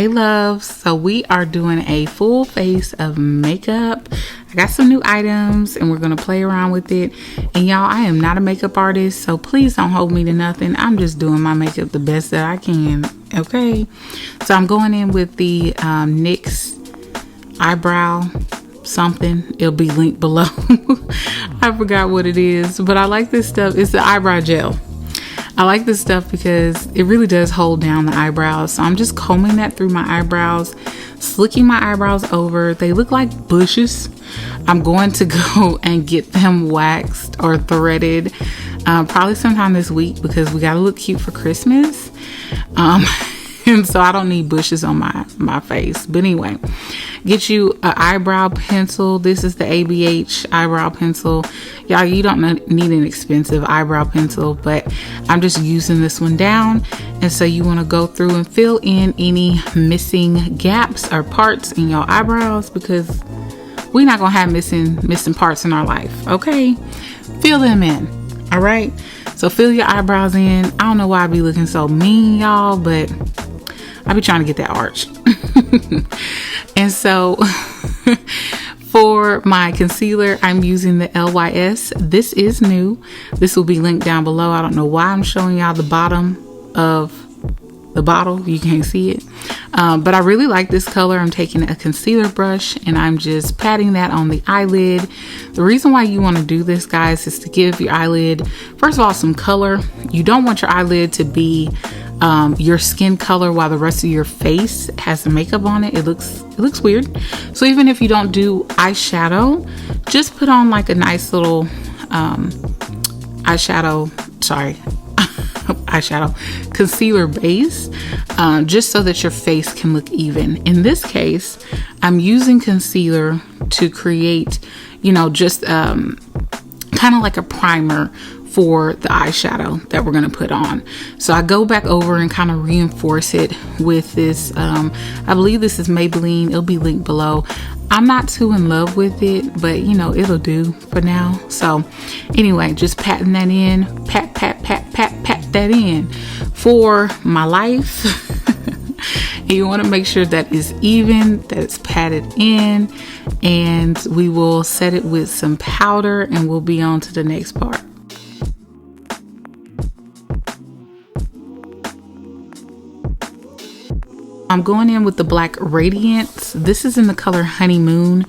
Hey loves, so we are doing a full face of makeup. I got some new items and we're gonna play around with it. And y'all, I am not a makeup artist, so please don't hold me to nothing. I'm just doing my makeup the best that I can, okay? So I'm going in with the NYX eyebrow something. It'll be linked below. I forgot what it is, but I like this stuff. It's the eyebrow gel. I like this stuff because it really does hold down the eyebrows. So I'm just combing that through my eyebrows, slicking my eyebrows over. They look like bushes. I'm going to go and get them waxed or threaded probably sometime this week because we got to look cute for Christmas. And so I don't need bushes on my face. But anyway, get you an eyebrow pencil. This is the ABH eyebrow pencil. Y'all, you don't need an expensive eyebrow pencil, but I'm just using this one down. And so you want to go through and fill in any missing gaps or parts in your eyebrows because we're not going to have missing parts in our life, okay? Fill them in, all right? So fill your eyebrows in. I don't know why I be looking so mean, y'all, but I be trying to get that arch. And so for my concealer, I'm using the LYS. This is new. This will be linked down below. I don't know why I'm showing y'all the bottom of the bottle. You can't see it. But I really like this color. I'm taking a concealer brush and I'm just patting that on the eyelid. The reason why you want to do this, guys, is to give your eyelid, first of all, some color. You don't want your eyelid to be your skin color while the rest of your face has the makeup on it. It looks weird. So even if you don't do eyeshadow, just put on like a nice little eyeshadow concealer base, just so that your face can look even. In this case, I'm using concealer to create, just kind of like a primer for the eyeshadow that we're going to put on. So I go back over and kind of reinforce it with this, I believe this is Maybelline. It'll be linked below. I'm not too in love with it, but it'll do for now. So anyway, just patting that in, pat that in for my life. And you want to make sure that is even, that it's patted in, and we will set it with some powder and we'll be on to the next part. I'm going in with the Black Radiance. This is in the color Honeymoon.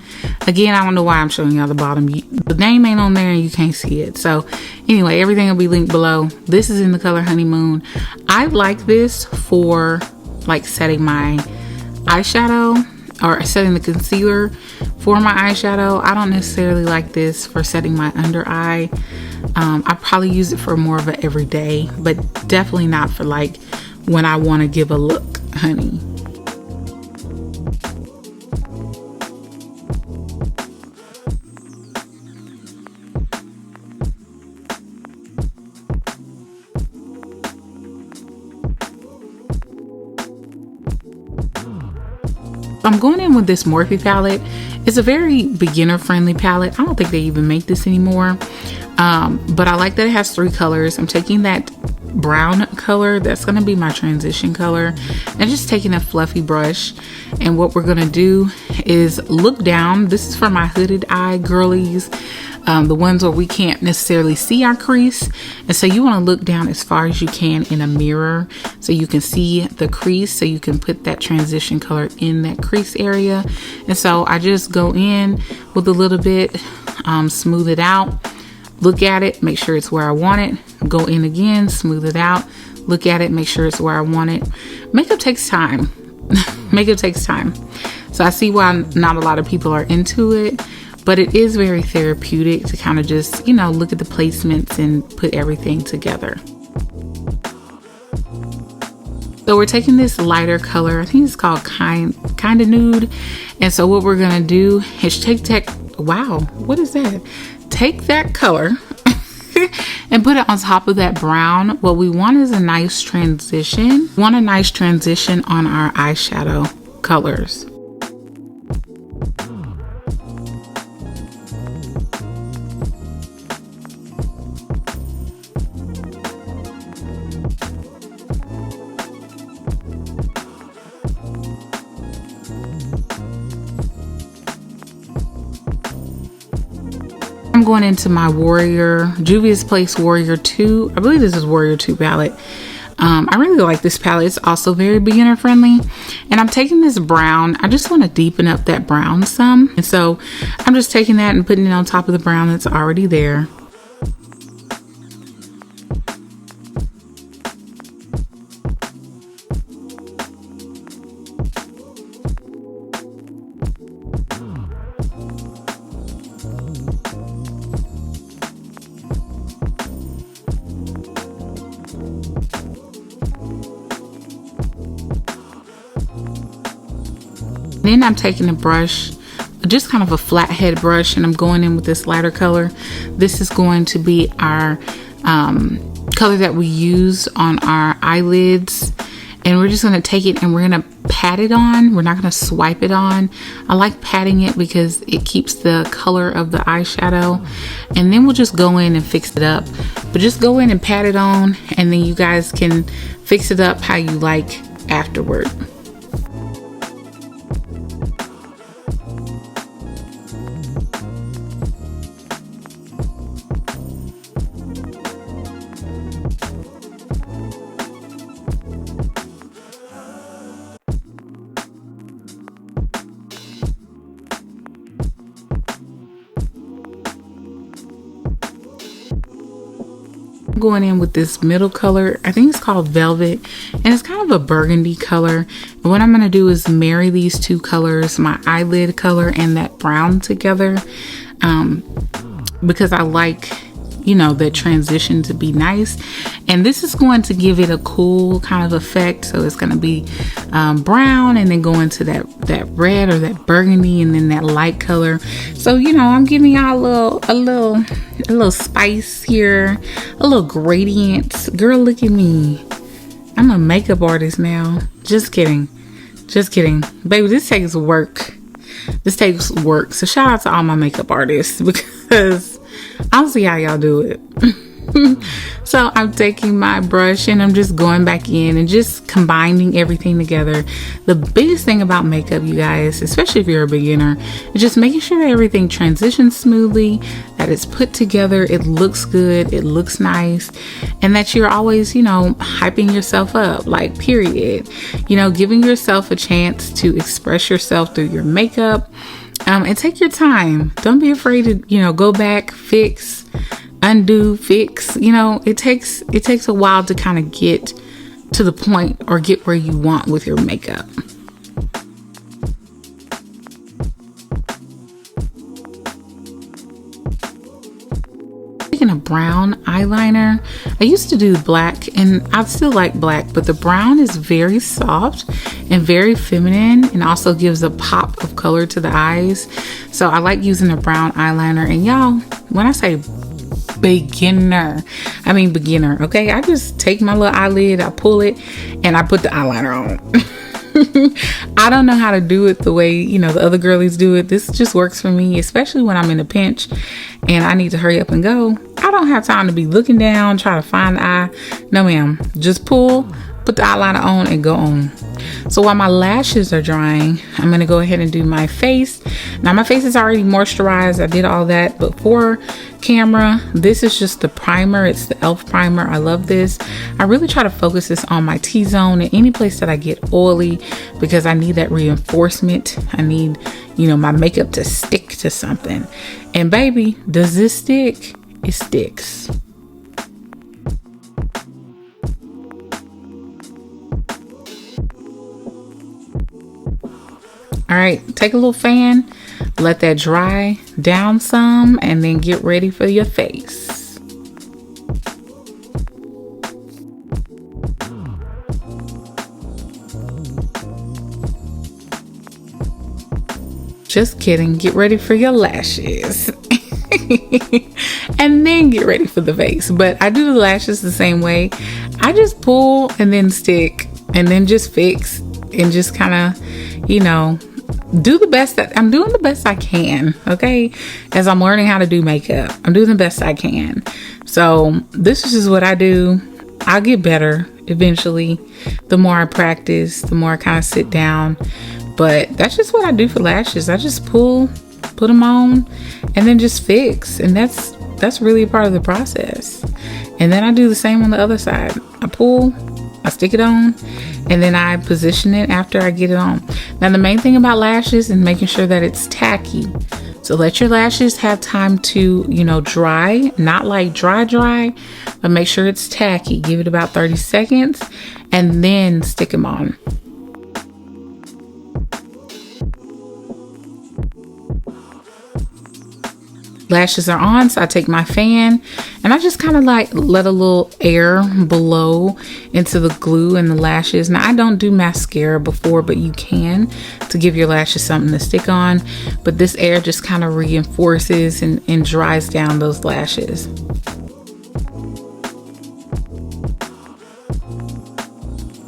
Again, I don't know why I'm showing y'all the bottom. The name ain't on there and you can't see it. So anyway, everything will be linked below. This is in the color Honeymoon. I like this for like setting my eyeshadow or setting the concealer for my eyeshadow. I don't necessarily like this for setting my under eye. I probably use it for more of an everyday, but definitely not for like when I want to give a look, honey. I'm going in with this Morphe palette. It's a very beginner friendly palette. I don't think they even make this anymore. But I like that it has 3 colors. I'm taking that brown color, that's going to be my transition color, and just taking a fluffy brush. And what we're going to do is look down. This is for my hooded eye girlies, the ones where we can't necessarily see our crease. And so you want to look down as far as you can in a mirror so you can see the crease, so you can put that transition color in that crease area. And so I just go in with a little bit, smooth it out, look at it, make sure it's where I want it, go in again, smooth it out, look at it, make sure it's where I want it. Makeup takes time. Makeup takes time. So I see why not a lot of people are into it, but it is very therapeutic to kind of just, look at the placements and put everything together. So we're taking this lighter color, I think it's called kind of nude. And so what we're gonna do is wow, what is that? Take that color and put it on top of that brown. What we want is a nice transition. We want a nice transition on our eyeshadow colors. I'm going into my Juvia's Place Warrior 2. I believe this is Warrior 2 palette. I really like this palette. It's also very beginner friendly. And I'm taking this brown. I just want to deepen up that brown some. And so I'm just taking that and putting it on top of the brown that's already there. Then I'm taking a brush, just kind of a flat head brush, and I'm going in with this lighter color. This is going to be our color that we use on our eyelids. And we're just going to take it and we're going to pat it on. We're not going to swipe it on. I like patting it because it keeps the color of the eyeshadow. And then we'll just go in and fix it up. But just go in and pat it on, and then you guys can fix it up how you like afterward. Going in with this middle color. I think it's called Velvet, and it's kind of a burgundy color. And what I'm going to do is marry these two colors, my eyelid color and that brown together, because I like, you know, the transition to be nice. And this is going to give it a cool kind of effect. So it's going to be brown, and then go into that red or that burgundy, and then that light color. So, you know, I'm giving y'all a little spice here, a little gradient. Girl, look at me. I'm a makeup artist now. Just kidding. Baby, this takes work. So shout out to all my makeup artists, because I don't see how y'all do it. So I'm taking my brush and I'm just going back in and just combining everything together. The biggest thing about makeup, you guys, especially if you're a beginner, is just making sure that everything transitions smoothly, that it's put together, it looks good, it looks nice, and that you're always, you know, hyping yourself up, like, period. You know, giving yourself a chance to express yourself through your makeup. And take your time. Don't be afraid to, you know, go back, fix, undo, fix. You know, it takes a while to kind of get to the point or get where you want with your makeup. Taking a brown eyeliner. I used to do black, and I still like black, but the brown is very soft and very feminine, and also gives a pop of color to the eyes. So I like using a brown eyeliner. And y'all, when I say beginner, I mean beginner, okay? I just take my little eyelid, I pull it, and I put the eyeliner on. I don't know how to do it the way, you know, the other girlies do it. This just works for me, especially when I'm in a pinch and I need to hurry up and go. I don't have time to be looking down, trying to find the eye. No, ma'am. Just pull, put the eyeliner on, and go on. So while my lashes are drying, I'm going to go ahead and do my face. Now my face is already moisturized. I did all that, but for camera, this is just the primer. It's the e.l.f. primer. I love this. I really try to focus this on my T-zone and any place that I get oily, because I need that reinforcement. I need, you know, my makeup to stick to something. And baby, does this stick? It sticks. All right, take a little fan, let that dry down some, and then get ready for your face. Just kidding, get ready for your lashes. And then get ready for the face. But I do the lashes the same way. I just pull and then stick and then just fix and just kind of, you know, do the best that I'm doing the best I can. Okay. As I'm learning how to do makeup, I'm doing the best I can. So this is just what I do. I'll get better eventually. The more I practice, the more I kind of sit down. But that's just what I do for lashes. I just pull put them on, and then just fix. And that's really a part of the process. And then I do the same on the other side. I pull, I stick it on, and then I position it after I get it on. Now, the main thing about lashes is making sure that it's tacky. So let your lashes have time to, dry, not like dry, but make sure it's tacky. Give it about 30 seconds and then stick them on. Lashes are on, so I take my fan and I just kind of like let a little air blow into the glue and the lashes. Now, I don't do mascara before, but you can, to give your lashes something to stick on. But this air just kind of reinforces and dries down those lashes.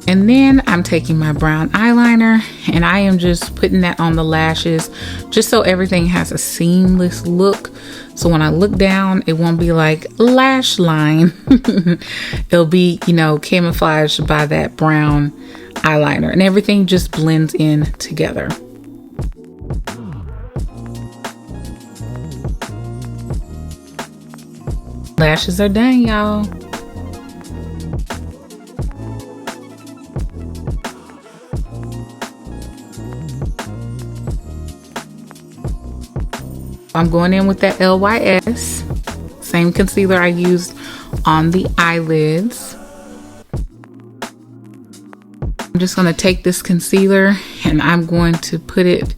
And then I'm taking my brown eyeliner and I am just putting that on the lashes just so everything has a seamless look. So when I look down, it won't be like lash line. It'll be, camouflaged by that brown eyeliner, and everything just blends in together. Lashes are done, y'all. I'm going in with that LYS, same concealer I used on the eyelids. I'm just going to take this concealer and I'm going to put it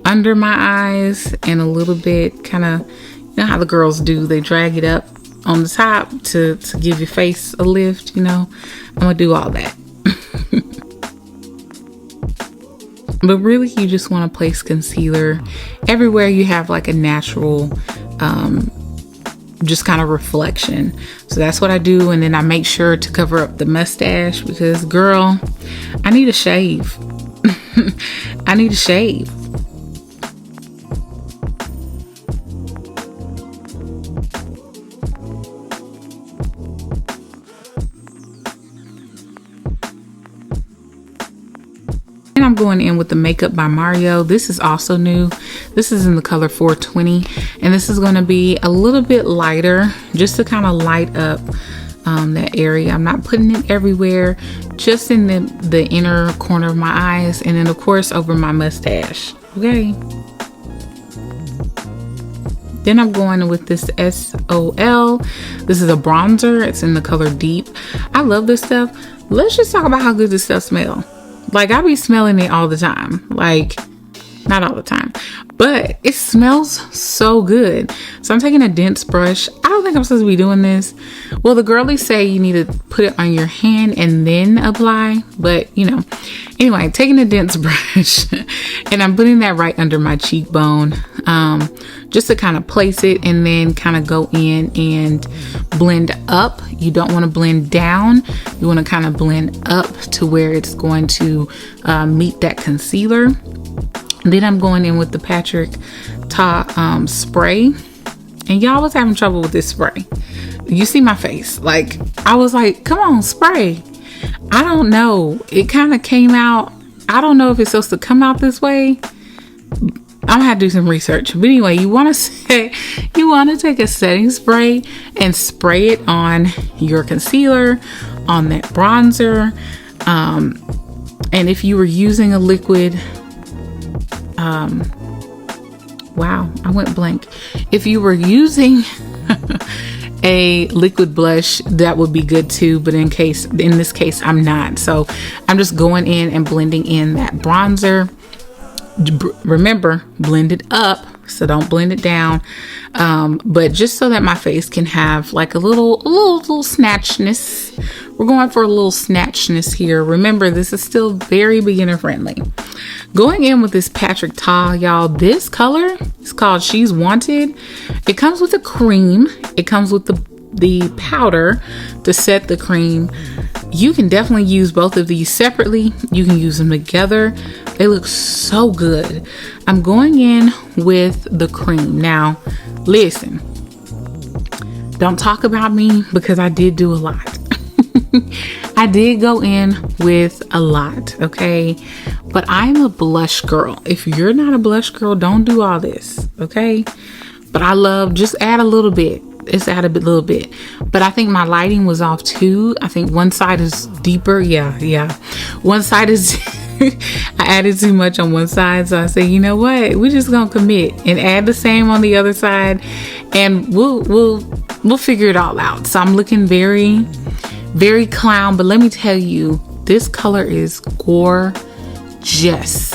under my eyes and a little bit kind of, how the girls do, they drag it up on the top to give your face a lift, I'm going to do all that. But really, you just want to place concealer everywhere you have like a natural, just kind of reflection. So that's what I do. And then I make sure to cover up the mustache because, girl, I need a shave. I need a shave. I'm going in with the Makeup by Mario. This is also new. This is in the color 420, and this is going to be a little bit lighter just to kind of light up that area. I'm not putting it everywhere, just in the inner corner of my eyes, and then of course over my mustache. Okay. Then I'm going with this SOL. This is a bronzer. It's in the color Deep. I love this stuff. Let's just talk about how good this stuff smells. Like, I be smelling it all the time. Like, not all the time, but it smells so good. So I'm taking a dense brush. I don't think I'm supposed to be doing this. Well, the girlies say you need to put it on your hand and then apply, but anyway, taking a dense brush and I'm putting that right under my cheekbone, just to kind of place it and then kind of go in and blend up. You don't want to blend down. You want to kind of blend up to where it's going to meet that concealer. Then I'm going in with the Patrick Ta spray. And y'all was having trouble with this spray. You see my face. Like, I was like, come on, spray. I don't know. It kind of came out. I don't know if it's supposed to come out this way. I'm gonna have to do some research. But anyway, you want to take a setting spray and spray it on your concealer, on that bronzer. And if you were using a liquid, wow, I went blank. If you were using a liquid blush, that would be good too, but in this case I'm not. So I'm just going in and blending in that bronzer. Remember, blend it up, so don't blend it down, but just so that my face can have like a little snatchness. We're going for a little snatchness here. Remember, this is still very beginner friendly. Going in with this Patrick Ta, y'all, this color is called She's Wanted. It comes with a cream. It comes with the powder to set the cream. You can definitely use both of these separately. You can use them together. They look so good. I'm going in with the cream. Now, listen, don't talk about me because I did do a lot. I did go in with a lot, okay? But I'm a blush girl. If you're not a blush girl, don't do all this, okay? But I love, just add a little bit. It's add a little bit. But I think my lighting was off too. I think one side is deeper. Yeah. One side is, I added too much on one side. So I say, you know what? We're just going to commit and add the same on the other side. And we'll figure it all out. So I'm looking very, very clown. But let me tell you, this color is gorgeous.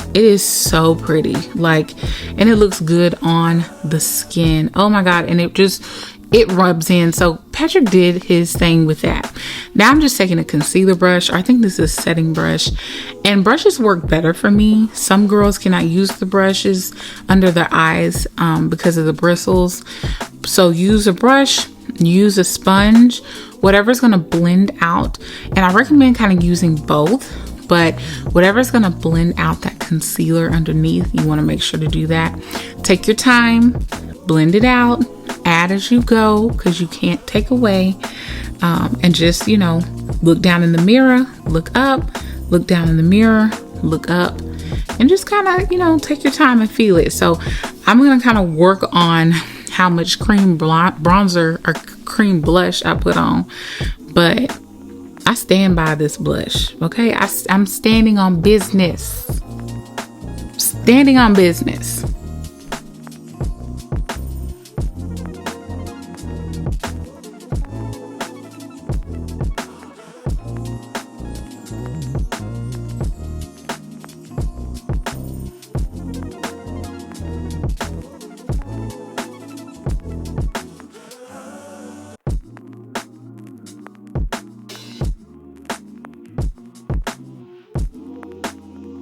It is so pretty. Like, and it looks good on the skin. Oh my God. And it rubs in. So Patrick did his thing with that. Now I'm just taking a concealer brush. I think this is a setting brush, and brushes work better for me. Some girls cannot use the brushes under their eyes because of the bristles. So use a brush, use a sponge, whatever's going to blend out. And I recommend kind of using both. But whatever's going to blend out that concealer underneath, you want to make sure to do that. Take your time, blend it out, add as you go, because you can't take away. And just, look down in the mirror, look up, look down in the mirror, look up, and just kind of, take your time and feel it. So I'm going to kind of work on how much cream bronzer or cream blush I put on. But I stand by this blush, okay? I'm standing on business. Standing on business.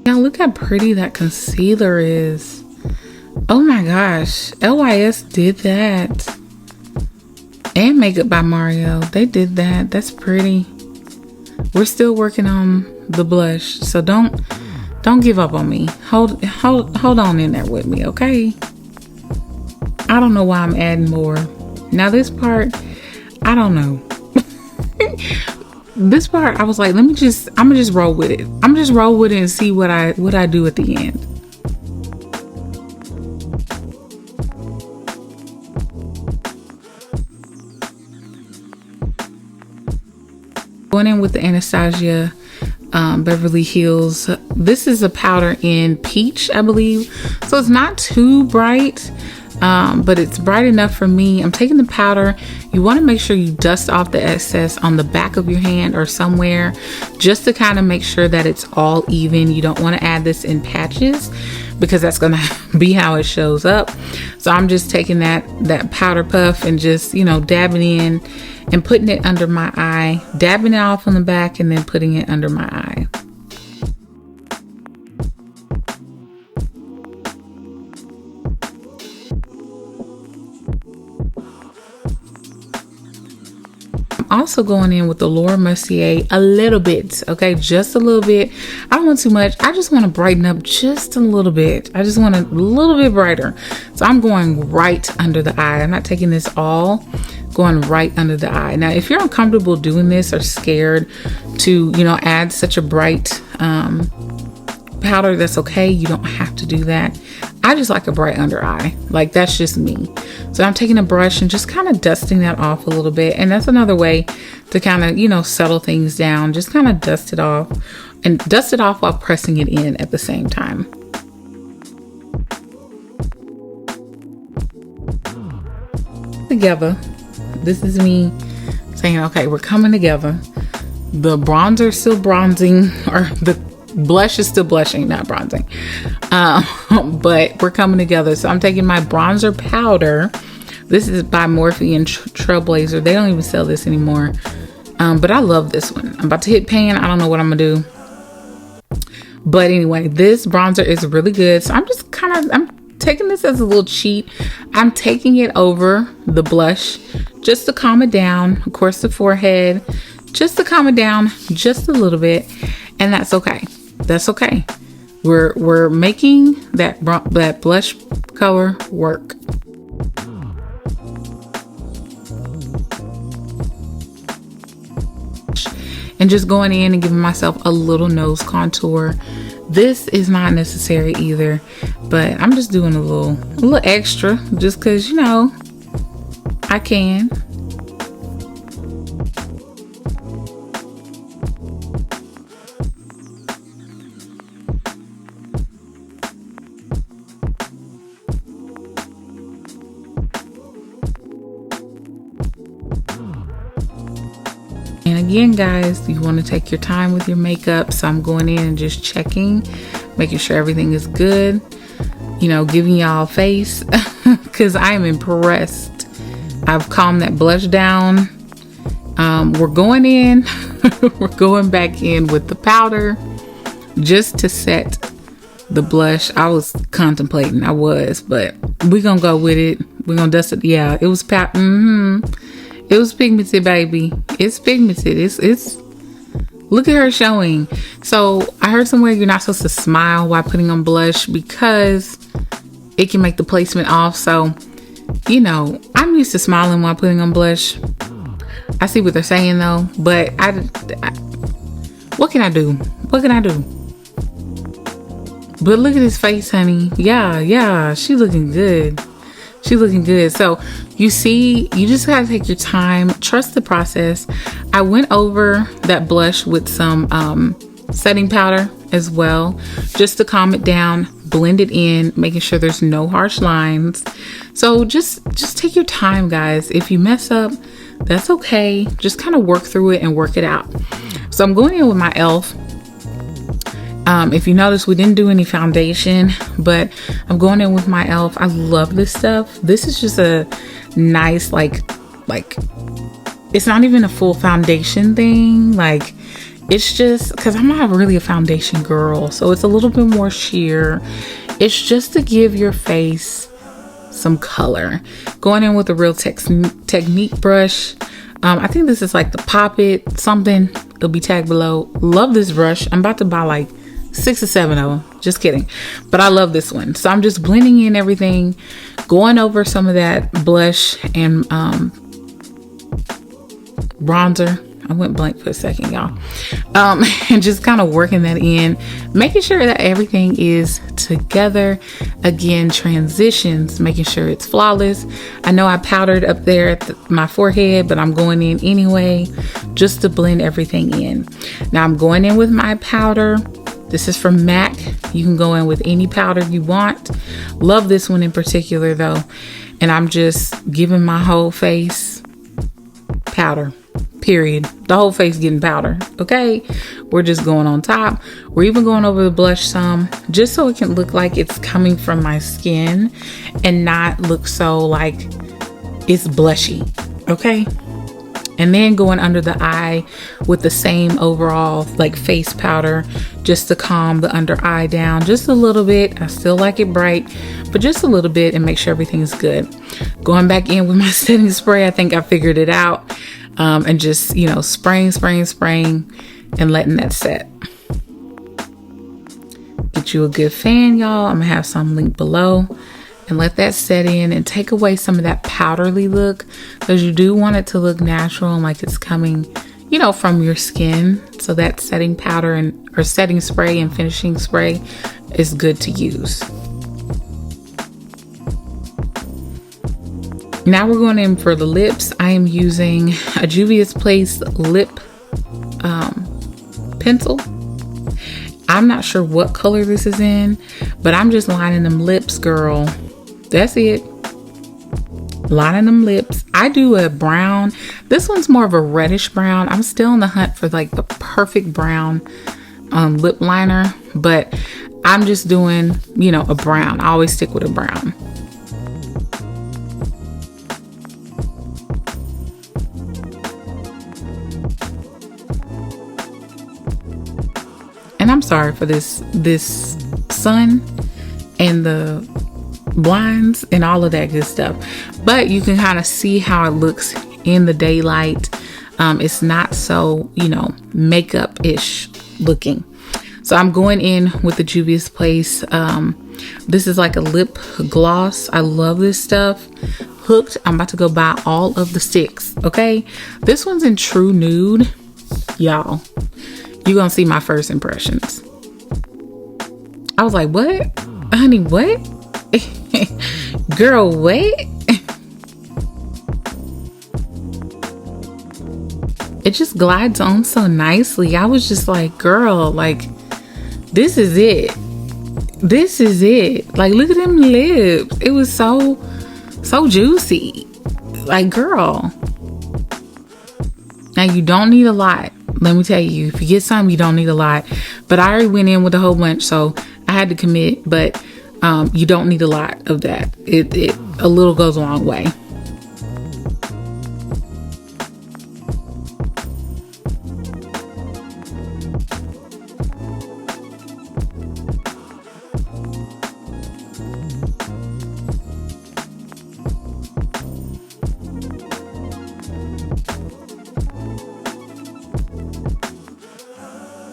Now look how pretty that concealer is. Oh my gosh. LYS did that. And Makeup by Mario. They did that. That's pretty. We're still working on the blush. So don't give up on me. Hold on in there with me, okay? I don't know why I'm adding more. Now this part, I don't know. This part, I was like, I'm gonna just roll with it. I'm gonna just roll with it and see what I do at the end. Going in with the Anastasia Beverly Hills. This is a powder in peach, I believe. So it's not too bright. But it's bright enough for me. I'm taking the powder. You want to make sure you dust off the excess on the back of your hand or somewhere, just to kind of make sure that it's all even. You don't want to add this in patches because that's going to be how it shows up. So I'm just taking that powder puff and just, dabbing in and putting it under my eye, dabbing it off on the back and then putting it under my eye. Also going in with the Laura Mercier a little bit, okay, just a little bit. I don't want too much. I just want to brighten up just a little bit. I just want a little bit brighter. So I'm going right under the eye. I'm not taking this all, going right under the eye. Now, if you're uncomfortable doing this or scared to, add such a bright powder, that's okay. You don't have to do that. I just like a bright under eye. Like, that's just me. So I'm taking a brush and just kind of dusting that off a little bit. And that's another way to kind of, settle things down. Just kind of dust it off and dust it off while pressing it in at the same time. Together. This is me saying, okay, we're coming together. The bronzer is still bronzing, or the blush is still blushing, not bronzing. But we're coming together. So I'm taking my bronzer powder. This is by Morphe and Trailblazer. They don't even sell this anymore. But I love this one. I'm about to hit pan. I don't know what I'm gonna do. But anyway, this bronzer is really good. So I'm just I'm taking this as a little cheat. I'm taking it over the blush just to calm it down. Of course, the forehead, just to calm it down just a little bit. And that's okay. That's okay. We're making that blush color work. And just going in and giving myself a little nose contour This is not necessary either, but I'm just doing a little extra just because, you know, I can. And again, guys, you want to take your time with your makeup. So I'm going in and just checking, making sure everything is good. You know, giving y'all a face because I am impressed. I've calmed that blush down. We're going in, we're going back in with the powder just to set the blush. I was contemplating, but we're going to go with it. We're going to dust it. Yeah, it was It was pigmented, baby. It's pigmented. It's look at her showing. So I heard somewhere you're not supposed to smile while putting on blush because it can make the placement off. So, you know, I'm used to smiling while putting on blush. I see what they're saying though, but I what can I do? What can I do? But look at his face, honey. Yeah, she looking good. She's looking good. So you see, you just gotta take your time, trust the process. I went over that blush with some setting powder as well, just to calm it down, blend it in, making sure there's no harsh lines. So just take your time, guys. If you mess up, that's okay. Just kind of work through it and work it out. So I'm going in with my e.l.f. If you notice, we didn't do any foundation, but I'm going in with my e.l.f. I love this stuff. This is just a nice, like it's not even a full foundation thing. Like, it's just because I'm not really a foundation girl, so it's a little bit more sheer. It's just to give your face some color. Going in with a Real Technique brush. I think this is like the Pop It something. It'll be tagged below. Love this brush. I'm about to buy like 6 or 7 of them. Just kidding. But I love this one. So I'm just blending in everything, going over some of that blush and bronzer. I went blank for a second, y'all. And just kind of working that in, making sure that everything is together. Again, transitions, making sure it's flawless. I know I powdered up there at my forehead, but I'm going in anyway, just to blend everything in. Now I'm going in with my powder. This is from MAC. You can go in with any powder you want. Love this one in particular though. And I'm just giving my whole face powder. Period. The whole face getting powder. Okay, we're just going on top. We're even going over the blush some, just so it can look like it's coming from my skin and not look so like it's blushy. Okay, and then going under the eye with the same overall like face powder, just to calm the under eye down just a little bit. I still like it bright, but just a little bit, and make sure everything is good. Going back in with my setting spray. I think I figured it out. And just, you know, spraying and letting that set. Get you a good fan, y'all. I'm gonna have some linked below, and let that set in and take away some of that powdery look, because you do want it to look natural and like it's coming, you know, from your skin. So that setting powder or setting spray and finishing spray is good to use. Now we're going in for the lips. I am using a Juvia's Place lip pencil. I'm not sure what color this is in, but I'm just lining them lips, girl. That's it. Lining them lips. I do a brown. This one's more of a reddish brown. I'm still in the hunt for like the perfect brown lip liner, but I'm just doing, you know, a brown. I always stick with a brown. And I'm sorry for this sun and the blinds and all of that good stuff, but you can kind of see how it looks in the daylight. It's not so, you know, makeup-ish looking. So I'm going in with the Juvia's Place. This is like a lip gloss. I love this stuff. Hooked. I'm about to go buy all of the sticks. Okay, this one's in True Nude, y'all. You're gonna see my first impressions. I was like, what? Honey, what? Girl, what? It just glides on so nicely. I was just like, girl, like, this is it. This is it. Like, look at them lips. It was so juicy. Like, girl. Now, you don't need a lot. Let me tell you, if you get some, you don't need a lot. But I already went in with a whole bunch, so I had to commit. But you don't need a lot of that. It a little goes a long way.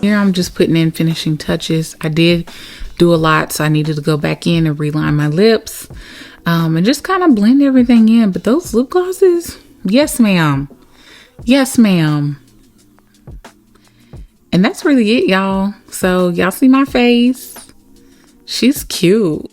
Here I'm just putting in finishing touches. I did do a lot, so I needed to go back in and reline my lips and just kind of blend everything in. But those lip glosses, yes ma'am. Yes ma'am. And that's really it, y'all. So y'all see my face? She's cute.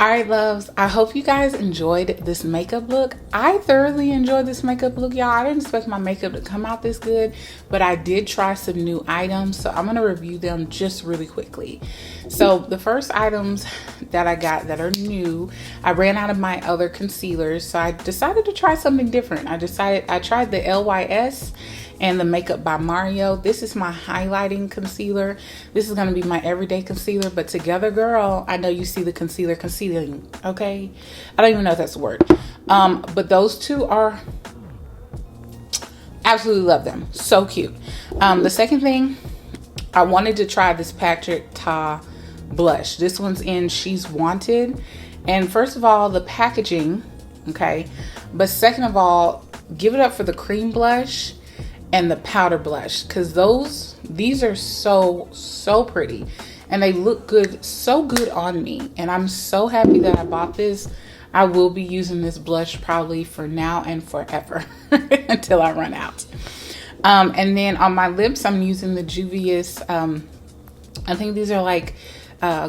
All right, loves, I hope you guys enjoyed this makeup look. I thoroughly enjoyed this makeup look, y'all. I didn't expect my makeup to come out this good, but I did try some new items, so I'm gonna review them just really quickly. So the first items that I got that are new, I ran out of my other concealers, so I decided to try something different. I tried the LYS and the Makeup by Mario. This is my highlighting concealer. This is gonna be my everyday concealer, but together, girl, I know you see the concealer concealing, okay? I don't even know if that's a word. But those two are, absolutely love them, so cute. The second thing, I wanted to try this Patrick Ta blush. This one's in She's Wanted. And first of all, the packaging, okay? But second of all, give it up for the cream blush and the powder blush, because these are so pretty and they look good, so good on me. And I'm so happy that I bought this. I will be using this blush probably for now and forever until I run out. And then on my lips, I'm using the Juvia's, I think these are like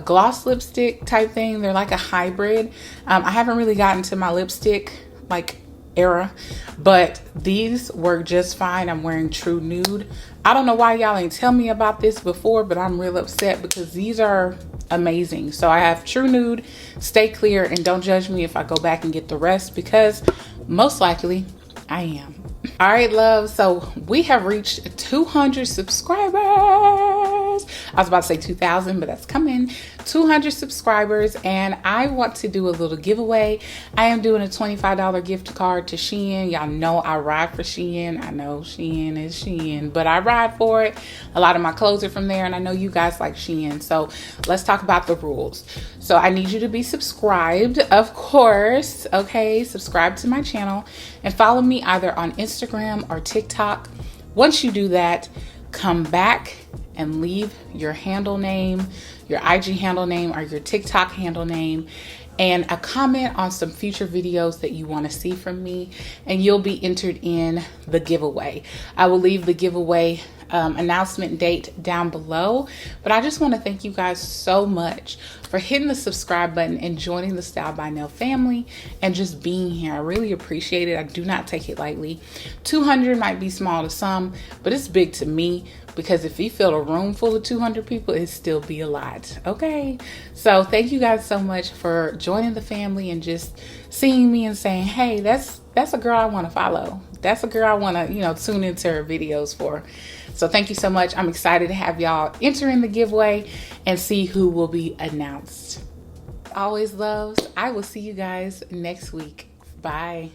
gloss lipstick type thing. They're like a hybrid. I haven't really gotten to my lipstick like era, but these work just fine. I'm wearing True Nude. I don't know why y'all ain't tell me about this before, but I'm real upset because these are amazing. So I have True Nude, Stay Clear, and don't judge me if I go back and get the rest, because most likely I am. All right, love, so we have reached 200 subscribers. I was about to say 2,000, but that's coming. 200 subscribers, and I want to do a little giveaway. I am doing a $25 gift card to Shein. Y'all know I ride for Shein. I know Shein is Shein, but I ride for it. A lot of my clothes are from there, and I know you guys like Shein. So let's talk about the rules. So I need you to be subscribed, of course. Okay, subscribe to my channel and follow me either on Instagram or TikTok. Once you do that, come back and leave your handle name, your IG handle name, or your TikTok handle name, and a comment on some future videos that you want to see from me, and you'll be entered in the giveaway. I will leave the giveaway announcement date down below, but I just want to thank you guys so much for hitting the subscribe button and joining the StyledxNell family and just being here. I really appreciate it. I do not take it lightly. 200 might be small to some, but it's big to me, because if you fill a room full of 200 people, it'd still be a lot. Okay, so thank you guys so much for joining the family and just seeing me and saying, hey, that's a girl I want to follow. That's a girl I want to, tune into her videos for. So thank you so much. I'm excited to have y'all enter in the giveaway and see who will be announced. Always loves. I will see you guys next week. Bye.